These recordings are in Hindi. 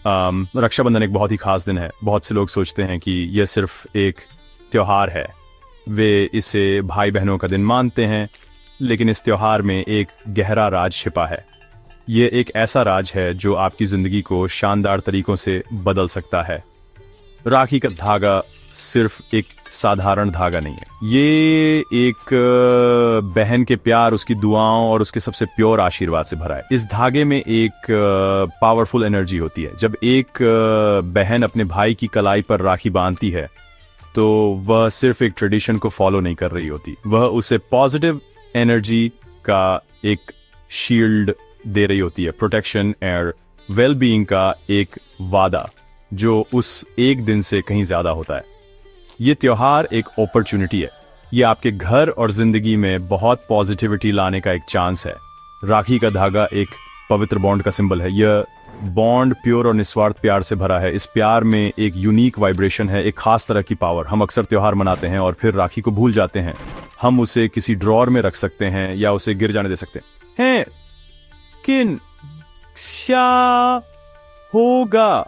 रक्षाबंधन एक बहुत ही खास दिन है। बहुत से लोग सोचते हैं कि यह सिर्फ एक त्योहार है, वे इसे भाई बहनों का दिन मानते हैं, लेकिन इस त्योहार में एक गहरा राज छिपा है। ये एक ऐसा राज है जो आपकी ज़िंदगी को शानदार तरीकों से बदल सकता है। राखी का धागा सिर्फ एक साधारण धागा नहीं है, ये एक बहन के प्यार, उसकी दुआओं और उसके सबसे प्योर आशीर्वाद से भरा है। इस धागे में एक पावरफुल एनर्जी होती है। जब एक बहन अपने भाई की कलाई पर राखी बांधती है तो वह सिर्फ एक ट्रेडिशन को फॉलो नहीं कर रही होती, वह उसे पॉजिटिव एनर्जी का एक शील्ड दे रही होती है, प्रोटेक्शन और वेल बीइंग का एक वादा जो उस एक दिन से कहीं ज्यादा होता है। ये त्योहार एक अपॉर्चुनिटी है, ये आपके घर और जिंदगी में बहुत पॉजिटिविटी लाने का एक चांस है। राखी का धागा एक पवित्र बॉन्ड का सिंबल है। यह बॉन्ड प्योर और निस्वार्थ प्यार से भरा है। इस प्यार में एक यूनिक वाइब्रेशन है, एक खास तरह की पावर। हम अक्सर त्योहार मनाते हैं और फिर राखी को भूल जाते हैं। हम उसे किसी ड्रॉर में रख सकते हैं या उसे गिर जाने दे सकते हैं। किन क्या होगा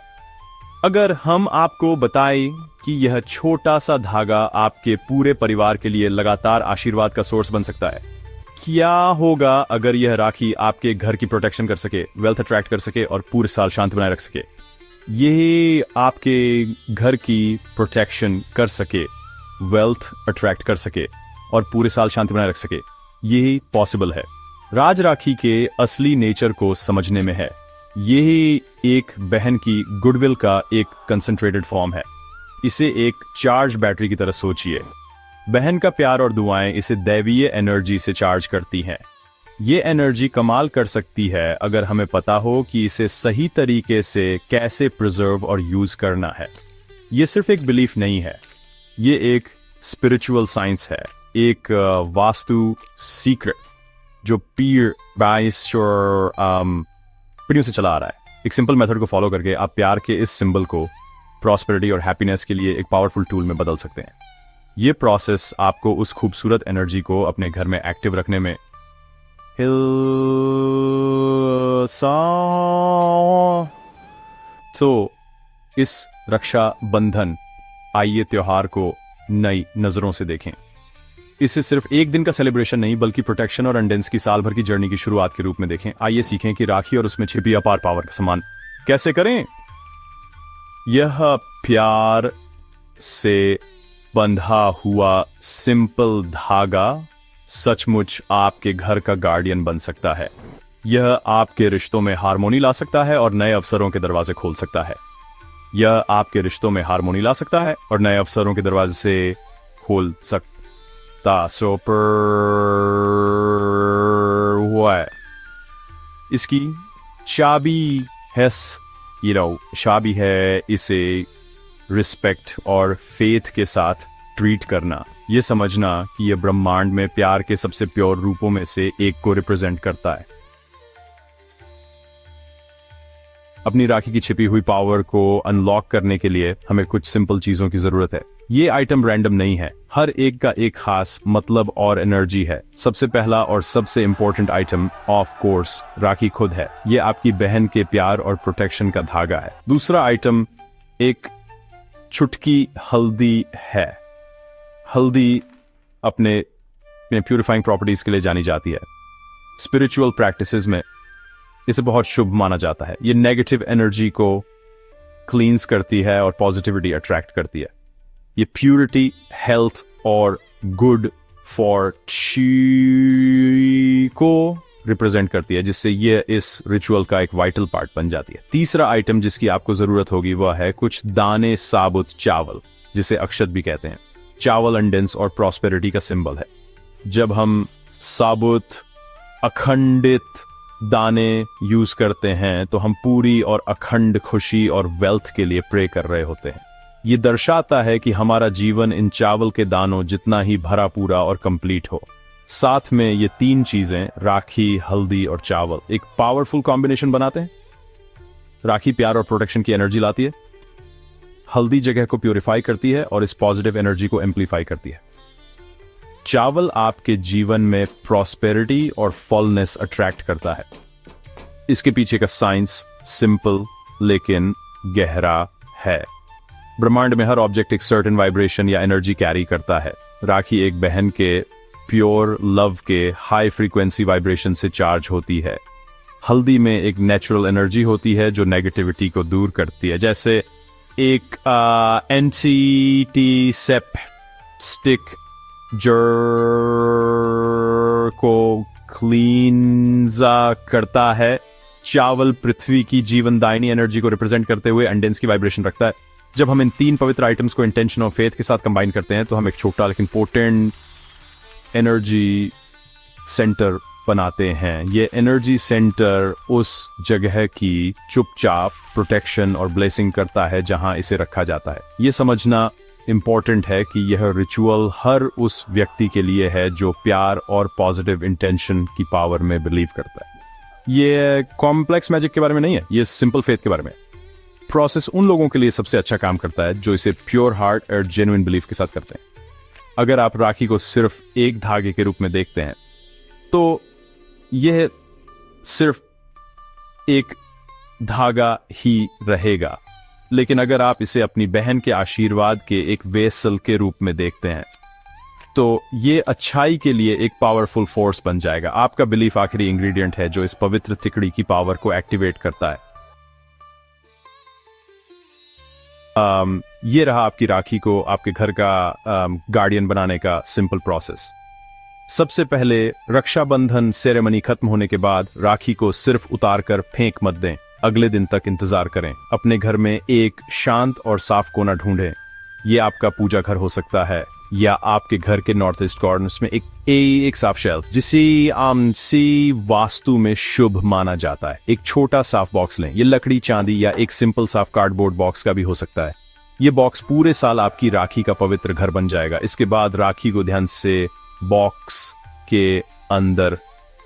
अगर हम आपको बताएं कि यह छोटा सा धागा आपके पूरे परिवार के लिए लगातार आशीर्वाद का सोर्स बन सकता है? क्या होगा अगर यह राखी आपके घर की प्रोटेक्शन कर सके, वेल्थ अट्रैक्ट कर सके और पूरे साल शांति बनाए रख सके? यह आपके घर की प्रोटेक्शन कर सके, वेल्थ अट्रैक्ट कर सके और पूरे साल शांति बनाए रख सके, यही पॉसिबल है। राज राखी के असली नेचर को समझने में है। यही एक बहन की गुडविल का एक कंसंट्रेटेड फॉर्म है। इसे एक चार्ज बैटरी की तरह सोचिए। बहन का प्यार और दुआएं इसे दैवीय एनर्जी से चार्ज करती हैं। ये एनर्जी कमाल कर सकती है अगर हमें पता हो कि इसे सही तरीके से कैसे प्रिजर्व और यूज करना है। ये सिर्फ एक बिलीफ नहीं है, ये एक स्पिरिचुअल साइंस है, एक वास्तु सीक्रेट जो पीर बाइस और पीढ़ियों से चला आ रहा है। एक सिंपल मेथड को फॉलो करके आप प्यार के इस सिंबल को प्रॉस्पेरिटी और हैप्पीनेस के लिए एक पावरफुल टूल में बदल सकते हैं। ये प्रोसेस आपको उस खूबसूरत एनर्जी को अपने घर में एक्टिव रखने में तो इस रक्षा बंधन आइए त्योहार को नई नजरों से देखें। इसे सिर्फ एक दिन का सेलिब्रेशन नहीं बल्कि प्रोटेक्शन और अंडेंस की साल भर की जर्नी की शुरुआत के रूप में देखें। आइए सीखें कि राखी और उसमें छिपी अपार पावर का सम्मान कैसे करें। यह प्यार से बंधा हुआ सिंपल धागा सचमुच आपके घर का गार्डियन बन सकता है। यह आपके रिश्तों में हार्मोनी ला सकता है और नए अवसरों के दरवाजे खोल सकता है। यह आपके रिश्तों में हार्मोनी ला सकता है और नए अवसरों के दरवाजे से खोल सकता पर हुआ है। इसकी चाबी है, चाबी है इसे रिस्पेक्ट और फेथ के साथ ट्रीट करना। यह समझना कि यह ब्रह्मांड में प्यार के सबसे प्योर रूपों में से एक को रिप्रेजेंट करता है। अपनी राखी की छिपी हुई पावर को अनलॉक करने के लिए हमें कुछ सिंपल चीजों की जरूरत है। ये आइटम रैंडम नहीं है, हर एक का एक खास मतलब और एनर्जी है। सबसे पहला और सबसे इंपॉर्टेंट आइटम ऑफ कोर्स राखी खुद है। ये आपकी बहन के प्यार और प्रोटेक्शन का धागा है। दूसरा आइटम एक चुटकी हल्दी है। हल्दी अपने प्यूरिफाइंग प्रॉपर्टीज के लिए जानी जाती है। स्पिरिचुअल प्रैक्टिसेस में इसे बहुत शुभ माना जाता है। ये नेगेटिव एनर्जी को क्लींस करती है और पॉजिटिविटी अट्रैक्ट करती है। ये प्यूरिटी, हेल्थ और गुड फॉर को रिप्रेजेंट करती है, जिससे ये इस रिचुअल का एक वाइटल पार्ट बन जाती है। तीसरा आइटम जिसकी आपको जरूरत होगी वह है कुछ दाने साबुत चावल, जिसे अक्षत भी कहते हैं। चावल अंडेंस और प्रॉस्पेरिटी का सिंबल है। जब हम साबुत अखंडित दाने यूज करते हैं तो हम पूरी और अखंड खुशी और वेल्थ के लिए प्रे कर रहे होते हैं। ये दर्शाता है कि हमारा जीवन इन चावल के दानों जितना ही भरा पूरा और कंप्लीट हो। साथ में ये तीन चीजें, राखी, हल्दी और चावल, एक पावरफुल कॉम्बिनेशन बनाते हैं। राखी प्यार और प्रोटेक्शन की एनर्जी लाती है, हल्दी जगह को प्यूरिफाई करती है और इस पॉजिटिव एनर्जी को एम्पलीफाई करती है। चावल आपके जीवन में प्रॉस्पेरिटी और फुलनेस अट्रैक्ट करता है। इसके पीछे का साइंस सिंपल लेकिन गहरा है। ब्रह्मांड में हर ऑब्जेक्ट एक सर्टेन वाइब्रेशन या एनर्जी कैरी करता है। राखी एक बहन के प्योर लव के हाई फ्रीक्वेंसी वाइब्रेशन से चार्ज होती है। हल्दी में एक नेचुरल एनर्जी होती है जो नेगेटिविटी को दूर करती है, जैसे एक एंटीसेप्टिक जर को क्लींजा करता है। चावल पृथ्वी की जीवनदायिनी एनर्जी को रिप्रेजेंट करते हुए अंडेंस की वाइब्रेशन रखता है। जब हम इन 3 पवित्र आइटम्स को इंटेंशन और फेथ के साथ कंबाइन करते हैं तो हम एक छोटा लेकिन पोटेंट एनर्जी सेंटर बनाते हैं। ये एनर्जी सेंटर उस जगह की चुपचाप प्रोटेक्शन और ब्लेसिंग करता है जहां इसे रखा जाता है। ये समझना इंपॉर्टेंट है कि यह रिचुअल हर उस व्यक्ति के लिए है जो प्यार और पॉजिटिव इंटेंशन की पावर में बिलीव करता है। ये कॉम्प्लेक्स मैजिक के बारे में नहीं है, ये सिंपल फेथ के बारे में। प्रोसेस उन लोगों के लिए सबसे अच्छा काम करता है जो इसे प्योर हार्ट और जेन्युइन बिलीफ के साथ करते हैं। अगर आप राखी को सिर्फ एक धागे के रूप में देखते हैं तो यह सिर्फ एक धागा ही रहेगा, लेकिन अगर आप इसे अपनी बहन के आशीर्वाद के एक वेसल के रूप में देखते हैं तो ये अच्छाई के लिए एक पावरफुल फोर्स बन जाएगा। आपका बिलीफ आखिरी इंग्रेडिएंट है जो इस पवित्र तिकड़ी की पावर को एक्टिवेट करता है। ये रहा आपकी राखी को आपके घर का गार्डियन बनाने का सिंपल प्रोसेस। सबसे पहले रक्षाबंधन सेरेमनी खत्म होने के बाद राखी को सिर्फ उतारकर फेंक मत दें। अगले दिन तक इंतजार करें। अपने घर में एक शांत और साफ कोना ढूंढें। ये आपका पूजा घर हो सकता है या आपके घर के नॉर्थ ईस्ट कॉर्नर्स में एक साफ शेल्फ जिसे आमसी वास्तु में शुभ माना जाता है। एक छोटा साफ बॉक्स लें। ये लकड़ी, चांदी या एक सिंपल साफ कार्डबोर्ड बॉक्स का भी हो सकता है। ये बॉक्स पूरे साल आपकी राखी का पवित्र घर बन जाएगा। इसके बाद राखी को ध्यान से बॉक्स के अंदर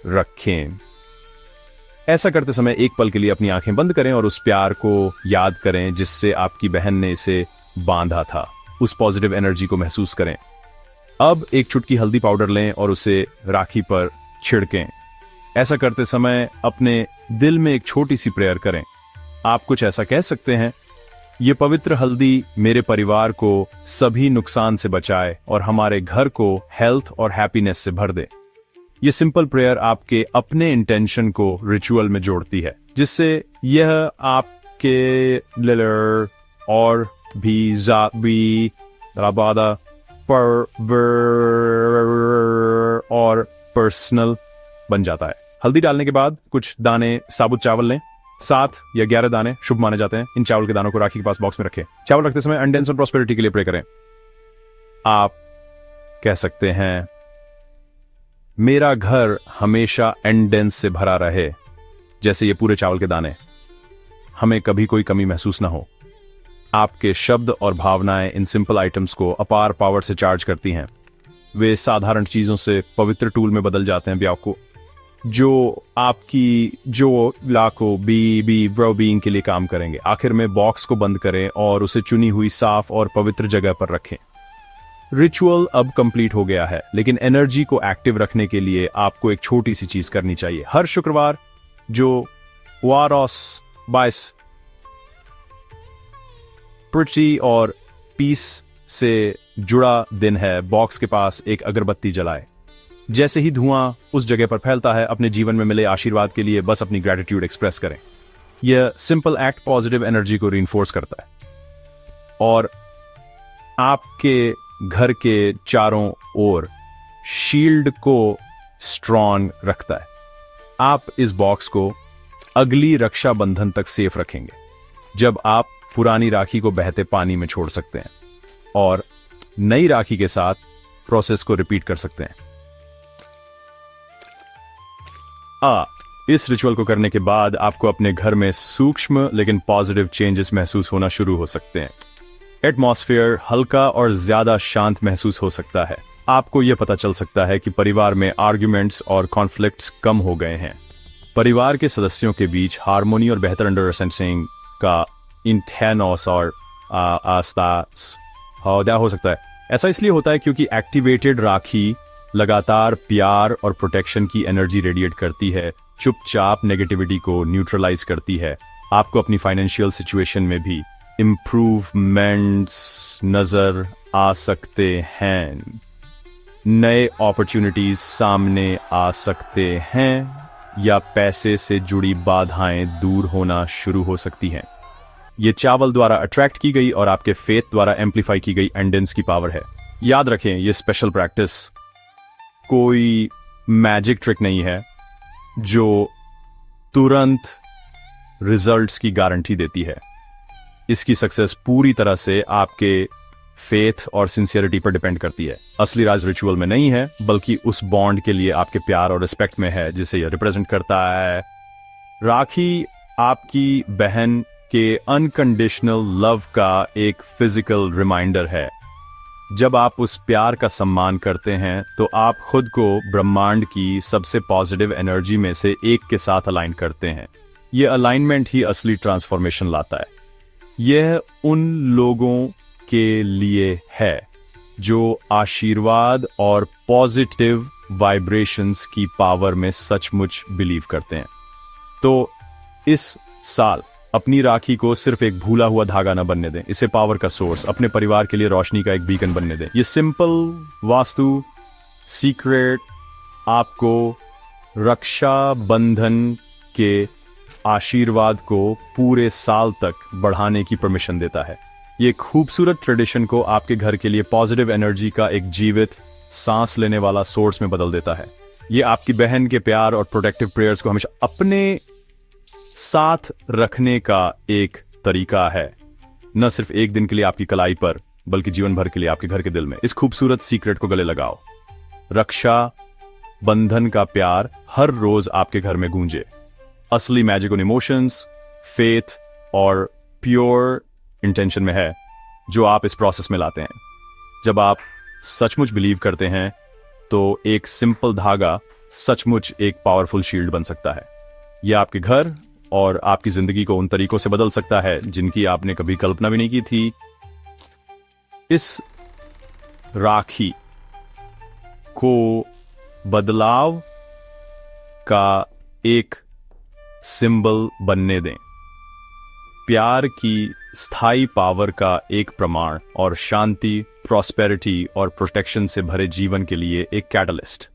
रखें। ऐसा करते समय एक पल के लिए अपनी आंखें बंद करें और उस प्यार को याद करें जिससे आपकी बहन ने इसे बांधा था। उस पॉजिटिव एनर्जी को महसूस करें। अब एक चुटकी हल्दी पाउडर लें और उसे राखी पर छिड़कें। ऐसा करते समय अपने दिल में एक छोटी सी प्रेयर करें। आप कुछ ऐसा कह सकते हैं, ये पवित्र हल्दी मेरे परिवार को सभी नुकसान से बचाए और हमारे घर को हेल्थ और हैप्पीनेस से भर दे। ये सिंपल प्रेयर आपके अपने इंटेंशन को रिचुअल में जोड़ती है, जिससे यह आपके लिलर और भी जाबी राबादा पर और पर्सनल बन जाता है। हल्दी डालने के बाद कुछ दाने साबुत चावल लें। 7 या 11 दाने शुभ माने जाते हैं। इन चावल के दानों को राखी के पास बॉक्स में रखें। चावल रखते समय अनडेंस और प्रॉस्पेरिटी के लिए प्रे करें। आप कह सकते हैं, मेरा घर हमेशा एंडेंस से भरा रहे, जैसे ये पूरे चावल के दाने, हमें कभी कोई कमी महसूस ना हो। आपके शब्द और भावनाएं इन सिंपल आइटम्स को अपार पावर से चार्ज करती हैं। वे साधारण चीजों से पवित्र टूल में बदल जाते हैं ब्याह को, जो लाखों बीइंग के लिए काम करेंगे। आखिर में बॉक्स को बंद करें और उसे चुनी हुई साफ और पवित्र जगह पर रखें। रिचुअल अब कंप्लीट हो गया है, लेकिन एनर्जी को एक्टिव रखने के लिए आपको एक छोटी सी चीज करनी चाहिए। हर शुक्रवार जो वारोस बाइस पृथ्वी और पीस से जुड़ा दिन है, बॉक्स के पास एक अगरबत्ती जलाए। जैसे ही धुआं उस जगह पर फैलता है, अपने जीवन में मिले आशीर्वाद के लिए बस अपनी ग्रेटिट्यूड एक्सप्रेस करें। यह सिंपल एक्ट पॉजिटिव एनर्जी को रीइंफोर्स करता है और आपके घर के चारों ओर शील्ड को स्ट्रॉन्ग रखता है। आप इस बॉक्स को अगली रक्षाबंधन तक सेफ रखेंगे, जब आप पुरानी राखी को बहते पानी में छोड़ सकते हैं और नई राखी के साथ प्रोसेस को रिपीट कर सकते हैं। इस रिचुअल को करने के बाद आपको अपने घर में सूक्ष्म लेकिन पॉजिटिव चेंजेस महसूस होना शुरू हो सकते हैं। एटमॉस्फेयर हल्का और ज्यादा शांत महसूस हो सकता है। आपको यह पता चल सकता है कि परिवार में आर्ग्यूमेंट्स और कॉन्फ्लिक्ट्स कम हो गए हैं। परिवार के सदस्यों के बीच हार्मोनी और बेहतर अंडरस्टैंडिंग का इंटेनोस और आस्तास हो सकता है। ऐसा इसलिए होता है क्योंकि एक्टिवेटेड राखी लगातार प्यार और प्रोटेक्शन की एनर्जी रेडिएट करती है, चुपचाप नेगेटिविटी को न्यूट्रलाइज करती है आपको अपनी फाइनेंशियल सिचुएशन में भी इम्प्रूवमेंट्स नजर आ सकते हैं। नए अपॉर्चुनिटीज सामने आ सकते हैं या पैसे से जुड़ी बाधाएं दूर होना शुरू हो सकती हैं। ये चावल द्वारा अट्रैक्ट की गई और आपके फेथ द्वारा एम्पलीफाई की गई एंडेंस की पावर है। याद रखें, ये स्पेशल प्रैक्टिस कोई मैजिक ट्रिक नहीं है जो तुरंत रिजल्ट्स की गारंटी देती है। इसकी सक्सेस पूरी तरह से आपके फेथ और सिंसियरिटी पर डिपेंड करती है। असली राज रिचुअल में नहीं है, बल्कि उस बॉन्ड के लिए आपके प्यार और रिस्पेक्ट में है जिसे यह रिप्रेजेंट करता है। राखी आपकी बहन के अनकंडीशनल लव का एक फिजिकल रिमाइंडर है। जब आप उस प्यार का सम्मान करते हैं तो आप खुद को ब्रह्मांड की सबसे पॉजिटिव एनर्जी में से एक के साथ अलाइन करते हैं। यह अलाइनमेंट ही असली ट्रांसफॉर्मेशन लाता है। यह उन लोगों के लिए है जो आशीर्वाद और पॉजिटिव वाइब्रेशंस की पावर में सचमुच बिलीव करते हैं। तो इस साल अपनी राखी को सिर्फ एक भूला हुआ धागा न बनने दें, इसे पावर का सोर्स, अपने परिवार के लिए रोशनी का एक बीकन बनने दें। ये सिंपल वास्तु सीक्रेट आपको रक्षा बंधन के आशीर्वाद को पूरे साल तक बढ़ाने की परमिशन देता है। ये खूबसूरत ट्रेडिशन को आपके घर के लिए पॉजिटिव एनर्जी का एक जीवित सांस लेने वाला सोर्स में बदल देता है। ये आपकी बहन के प्यार और प्रोटेक्टिव प्रेयर्स को हमेशा अपने साथ रखने का एक तरीका है, न सिर्फ एक दिन के लिए आपकी कलाई पर, बल्कि जीवन भर के लिए आपके घर के दिल में। इस खूबसूरत सीक्रेट को गले लगाओ। रक्षा बंधन का प्यार हर रोज आपके घर में गूंजे। असली मैजिक उन इमोशंस, फेथ और प्योर इंटेंशन में है जो आप इस प्रोसेस में लाते हैं। जब आप सचमुच बिलीव करते हैं तो एक सिंपल धागा सचमुच एक पावरफुल शील्ड बन सकता है। यह आपके घर और आपकी जिंदगी को उन तरीकों से बदल सकता है जिनकी आपने कभी कल्पना भी नहीं की थी। इस राखी को बदलाव का एक सिंबल बनने दें, प्यार की स्थायी पावर का एक प्रमाण और शांति, प्रॉस्पेरिटी और प्रोटेक्शन से भरे जीवन के लिए एक कैटलिस्ट।